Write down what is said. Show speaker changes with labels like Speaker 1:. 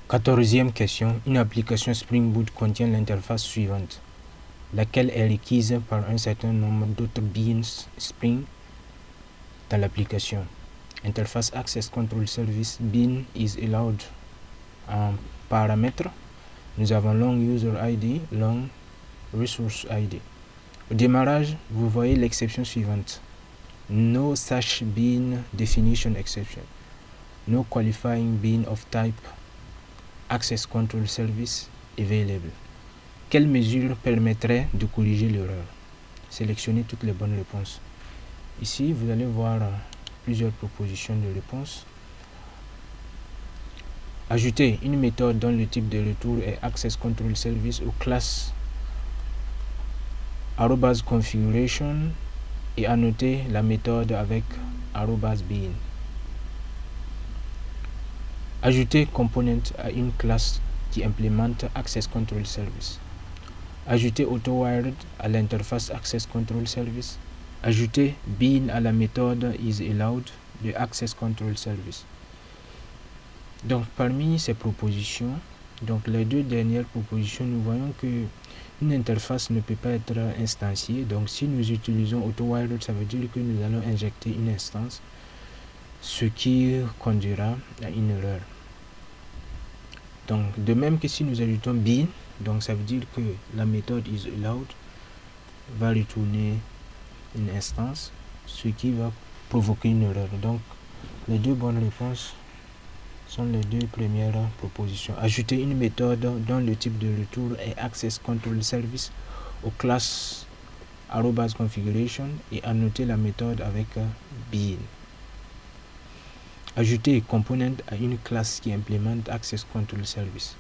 Speaker 1: 14e question. Une application Spring Boot contient l'interface suivante, laquelle est requise par un certain nombre d'autres beans Spring dans l'application. Interface Access Control Service bean is allowed. En paramètres, nous avons long user ID, long resource ID. Au démarrage, vous voyez l'exception suivante. No such bean definition exception. No qualifying bean of type Access Control Service available. Quelle mesure permettrait de corriger l'erreur? Sélectionnez toutes les bonnes réponses. Ici, vous allez voir plusieurs propositions de réponses. Ajouter une méthode dont le type de retour est Access Control Service aux classes @configuration et annoter la méthode avec @bean. Ajouter component à une classe qui implémente Access Control Service. Ajouter AutoWired à l'interface Access Control Service. Ajouter bean à la méthode isAllowed de Access Control Service. Donc parmi ces propositions, donc les deux dernières propositions, nous voyons que une interface ne peut pas être instanciée. Donc si nous utilisons AutoWired, ça veut dire que nous allons injecter une instance, ce qui conduira à une erreur. Donc de même que si nous ajoutons bean, donc ça veut dire que la méthode isAllowed va retourner une instance, ce qui va provoquer une erreur. Donc les deux bonnes réponses sont les deux premières propositions. Ajouter une méthode dont le type de retour est Access Control Service aux classes @configuration et annoter la méthode avec bean. Ajouter component à une classe qui implémente Access Control Service.